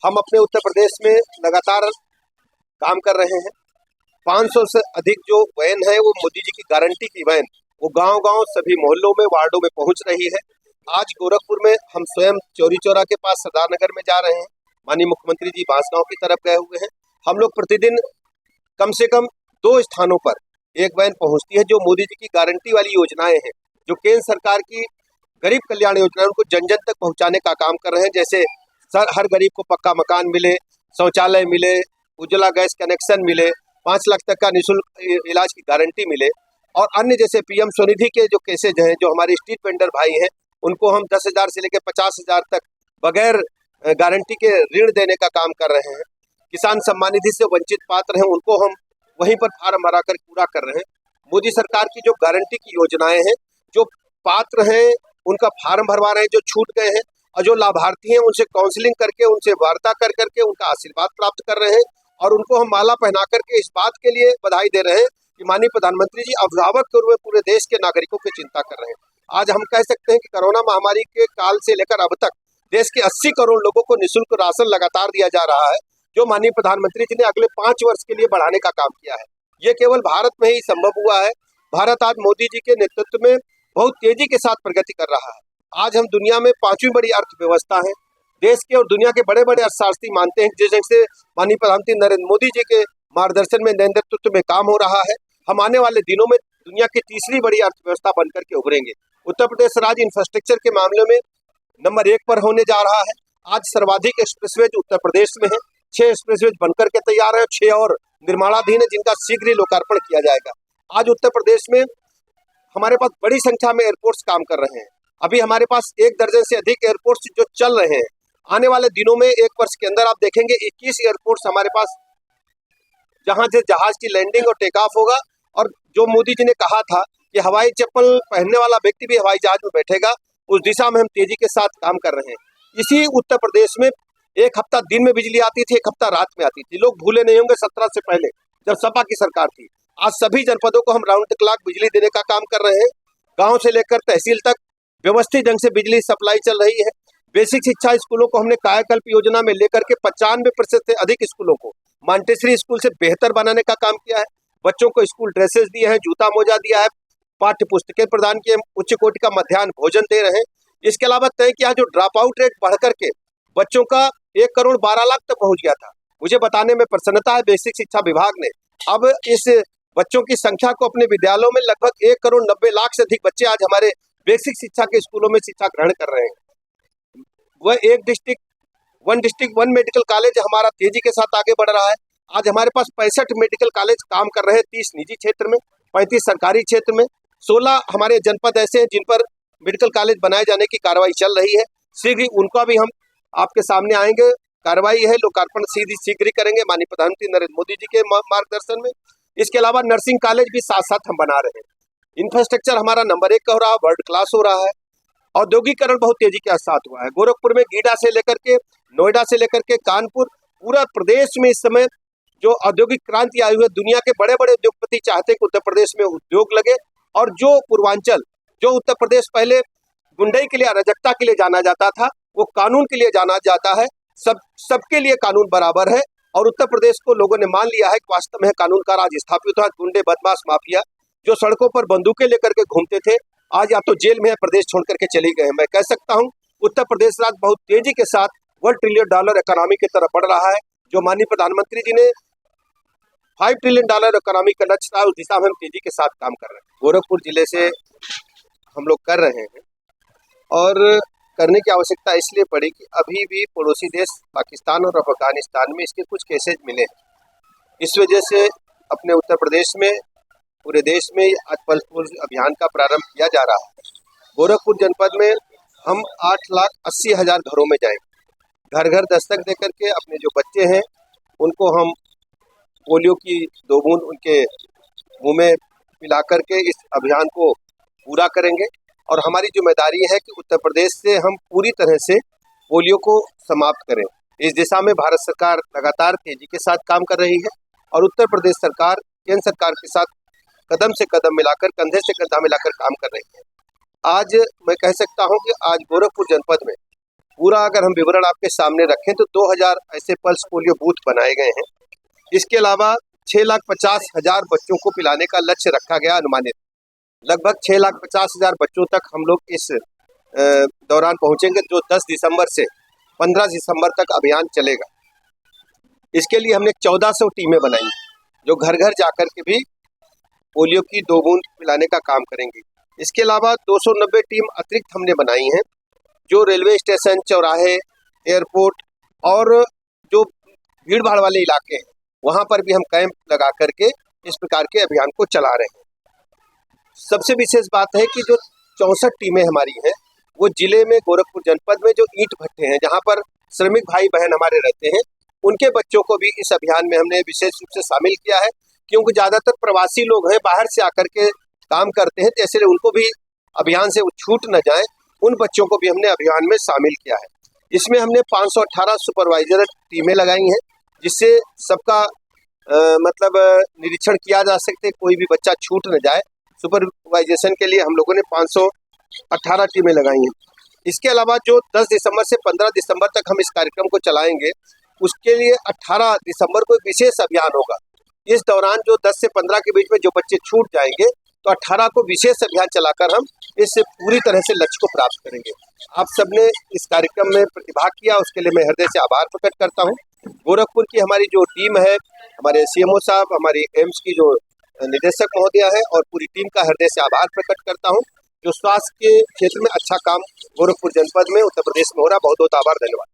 हम अपने उत्तर प्रदेश में लगातार काम कर रहे हैं। 500 से अधिक जो वैन है वो मोदी जी की गारंटी की वैन वो गांव-गांव सभी मोहल्लों में वार्डों में पहुंच रही है। आज गोरखपुर में हम स्वयं चौरी चौरा के पास सरदार नगर में जा रहे हैं। माननीय मुख्यमंत्री जी बांसगांव की तरफ गए हुए हैं। हम लोग प्रतिदिन कम से कम 2 स्थानों पर एक वैन पहुंचती है जो मोदी जी की गारंटी वाली योजनाएं हैं, जो केंद्र सरकार की गरीब कल्याण योजना उनको जन जन तक पहुंचाने का काम कर रहे हैं। जैसे हर गरीब को पक्का मकान मिले, शौचालय मिले, उज्ज्वला गैस कनेक्शन मिले, 5 लाख तक का निःशुल्क इलाज की गारंटी मिले और अन्य जैसे पीएम स्वनिधि के जो केसेज हैं, जो हमारे स्ट्रीट वेंडर भाई हैं उनको हम 10,000 से लेकर 50,000 तक बगैर गारंटी के ऋण देने का काम कर रहे हैं। किसान सम्मान निधि से वंचित पात्र हैं उनको हम वहीं पर फार्म भरा कर पूरा कर रहे हैं। मोदी सरकार की जो गारंटी की योजनाएं हैं, जो पात्र हैं उनका फार्म भरवा रहे हैं, जो छूट गए हैं, और जो लाभार्थी हैं उनसे काउंसलिंग करके, उनसे वार्ता कर करके उनका आशीर्वाद प्राप्त कर रहे हैं और उनको हम माला पहना करके इस बात के लिए बधाई दे रहे हैं कि माननीय प्रधानमंत्री जी अभिभावक के रूप में पूरे देश के नागरिकों की चिंता कर रहे हैं। आज हम कह सकते हैं कि कोरोना महामारी के काल से लेकर अब तक देश के 80 करोड़ लोगों को निःशुल्क राशन लगातार दिया जा रहा है, जो माननीय प्रधानमंत्री जी ने अगले 5 वर्ष के लिए बढ़ाने का काम किया है। ये केवल भारत में ही संभव हुआ है। भारत आज मोदी जी के नेतृत्व में बहुत तेजी के साथ प्रगति कर रहा है। आज हम दुनिया में 5वीं बड़ी अर्थव्यवस्था है। देश के और दुनिया के बड़े बड़े अर्थशास्त्री मानते हैं जैसे माननीय प्रधानमंत्री नरेंद्र मोदी जी के मार्गदर्शन में, नेतृत्व में काम हो रहा है। हम आने वाले दिनों में दुनिया की तीसरी बड़ी अर्थव्यवस्था बनकर के उभरेंगे। उत्तर प्रदेश राज्य इंफ्रास्ट्रक्चर के मामले में नंबर 1 पर होने जा रहा है। आज सर्वाधिक एक्सप्रेसवेज उत्तर प्रदेश में है। 6 एक्सप्रेसवेज बनकर के तैयार है, 6 और निर्माणाधीन है जिनका शीघ्र ही लोकार्पण किया जाएगा। आज उत्तर प्रदेश में हमारे पास बड़ी संख्या में एयरपोर्ट्स काम कर रहे हैं। अभी हमारे पास 1 दर्जन से अधिक एयरपोर्ट्स जो चल रहे हैं। आने वाले दिनों में 1 वर्ष के अंदर आप देखेंगे 21 एयरपोर्ट्स हमारे पास, जहां से जहाज की लैंडिंग और टेक ऑफ होगा। और जो मोदी जी ने कहा था कि हवाई चप्पल पहनने वाला व्यक्ति भी हवाई जहाज में बैठेगा, उस दिशा में हम तेजी के साथ काम कर रहे हैं। इसी उत्तर प्रदेश में 1 हफ्ता दिन में बिजली आती थी, 1 हफ्ता रात में आती थी। लोग भूले नहीं होंगे 17 से पहले जब सपा की सरकार थी। आज सभी जनपदों को हम राउंड द क्लॉक बिजली देने का काम कर रहे हैं। गांव से लेकर तहसील तक व्यवस्थित ढंग से बिजली सप्लाई चल रही है। बेसिक शिक्षा स्कूलों को हमने कायाकल्प योजना में लेकर के 95% से अधिक स्कूलों को मॉन्टेसरी स्कूल से बेहतर बनाने का काम किया है। बच्चों को स्कूल ड्रेसेस दिए हैं, जूता मोजा दिया है, पाठ्य पुस्तकें प्रदान किए, उच्च कोटि का मध्याह्न भोजन दे रहे हैं। इसके अलावा तय किया जो ड्रॉप आउट रेट बढ़ करके बच्चों का 1 करोड़ 12 लाख तक पहुंच गया था। मुझे बताने में प्रसन्नता है बेसिक शिक्षा विभाग ने अब इस बच्चों की संख्या को अपने विद्यालयों में लगभग 1 करोड़ 90 लाख से अधिक बच्चे आज हमारे बेसिक शिक्षा के स्कूलों में शिक्षा ग्रहण कर रहे हैं। वह एक डिस्ट्रिक्ट वन मेडिकल कॉलेज हमारा तेजी के साथ आगे बढ़ रहा है। आज हमारे पास 65 मेडिकल कॉलेज काम कर रहे हैं, 30 निजी क्षेत्र में, 35 सरकारी क्षेत्र में। 16 हमारे जनपद ऐसे हैं जिन पर मेडिकल कॉलेज बनाए जाने की कार्रवाई चल रही है। शीघ्र ही उनका भी हम आपके सामने आएंगे। कार्रवाई है, लोकार्पण शीघ्र ही करेंगे माननीय प्रधानमंत्री नरेंद्र मोदी जी के मार्गदर्शन में। इसके अलावा नर्सिंग कॉलेज भी साथ साथ हम बना रहे हैं। इंफ्रास्ट्रक्चर हमारा नंबर 1 का हो रहा है, वर्ल्ड क्लास हो रहा है। औद्योगिकरण बहुत तेजी के साथ हुआ है। गोरखपुर में गीडा से लेकर के, नोएडा से लेकर के कानपुर, पूरा प्रदेश में इस समय जो औद्योगिक क्रांति आई हुई है। दुनिया के बड़े बड़े उद्योगपति चाहते हैं कि उत्तर प्रदेश में उद्योग लगे और जो पूर्वांचल, जो उत्तर प्रदेश पहले गुंडई के लिए, अराजकता के लिए जाना जाता था, वो कानून के लिए जाना जाता है। सबके लिए कानून बराबर है और उत्तर प्रदेश को लोगों ने मान लिया है कि वास्तव में कानून का राज स्थापित हुआ। गुंडे, बदमाश, माफिया जो सड़कों पर बंदूकें लेकर के घूमते थे, आज या तो जेल में है, प्रदेश छोड़ करके चले गए हैं। मैं कह सकता हूँ उत्तर प्रदेश राज्य बहुत तेजी के साथ $1 ट्रिलियन इकोनॉमी की तरफ बढ़ रहा है। जो माननीय प्रधानमंत्री जी ने $5 ट्रिलियन इकोनॉमी का लक्ष्य था, उस दिशा में हम तेजी के साथ काम कर रहे हैं। गोरखपुर जिले से हम लोग कर रहे हैं और करने की आवश्यकता इसलिए पड़ी कि अभी भी पड़ोसी देश पाकिस्तान और अफगानिस्तान में इसके कुछ केसेज मिले हैं। इस वजह से अपने उत्तर प्रदेश में, पूरे देश में आज पल्स पोलियो अभियान का प्रारंभ किया जा रहा है। गोरखपुर जनपद में हम 8,80,000 घरों में जाएंगे। घर घर दस्तक दे करके अपने जो बच्चे हैं उनको हम पोलियो की 2 बूंद उनके मुंह में पिला करके इस अभियान को पूरा करेंगे। और हमारी जिम्मेदारी है कि उत्तर प्रदेश से हम पूरी तरह से पोलियो को समाप्त करें। इस दिशा में भारत सरकार लगातार तेजी के साथ काम कर रही है और उत्तर प्रदेश सरकार केंद्र सरकार के साथ कदम से कदम मिलाकर, कंधे से कंधा मिलाकर काम कर रही है। आज मैं कह सकता हूं कि आज गोरखपुर जनपद में पूरा अगर हम विवरण आपके सामने रखें तो 2000 ऐसे पल्स पोलियो बूथ बनाए गए हैं। इसके अलावा 6,50,000 बच्चों को पिलाने का लक्ष्य रखा गया अनुमानित। लगभग 6,50,000 बच्चों तक हम लोग इस दौरान पहुंचेंगे, जो 10 दिसंबर से 15 दिसंबर तक अभियान चलेगा। इसके लिए हमने 1400 टीमें बनाई, जो घर घर जाकर के भी पोलियो की 2 बूंद पिलाने का काम करेंगी। इसके अलावा 290 टीम अतिरिक्त हमने बनाई हैं, जो रेलवे स्टेशन, चौराहे, एयरपोर्ट और जो भीड़ भाड़ वाले इलाके हैं वहाँ पर भी हम कैंप लगा करके इस प्रकार के अभियान को चला रहे हैं। सबसे विशेष बात है कि जो 64 टीमें हमारी हैं वो जिले में, गोरखपुर जनपद में जो ईंट भट्टे हैं, जहाँ पर श्रमिक भाई बहन हमारे रहते हैं, उनके बच्चों को भी इस अभियान में हमने विशेष रूप से शामिल किया है। क्योंकि ज़्यादातर प्रवासी लोग हैं, बाहर से आकर के काम करते हैं, तो इसलिए उनको भी अभियान से छूट न जाए, उन बच्चों को भी हमने अभियान में शामिल किया है। इसमें हमने 518 सुपरवाइजर टीमें लगाई हैं, जिससे सबका मतलब निरीक्षण किया जा सकते, कोई भी बच्चा छूट न जाए। सुपरवाइजेशन के लिए हम लोगों ने 518 टीमें लगाई हैं। इसके अलावा जो 10 दिसंबर से 15 दिसंबर तक हम इस कार्यक्रम को चलाएंगे, उसके लिए 18 दिसंबर को एक विशेष अभियान होगा। इस दौरान जो 10 से 15 के बीच में जो बच्चे छूट जाएंगे, तो 18 को विशेष अभियान चलाकर हम इससे पूरी तरह से लक्ष्य को प्राप्त करेंगे। आप सबने इस कार्यक्रम में प्रतिभाग किया, उसके लिए मैं हृदय से आभार प्रकट करता हूँ। गोरखपुर की हमारी जो टीम है, हमारे सीएमओ साहब, हमारी एम्स की जो निदेशक महोदया है, और पूरी टीम का हृदय से आभार प्रकट करता हूँ, जो स्वास्थ्य के क्षेत्र में अच्छा काम गोरखपुर जनपद में, उत्तर प्रदेश में हो रहा। बहुत बहुत आभार, धन्यवाद।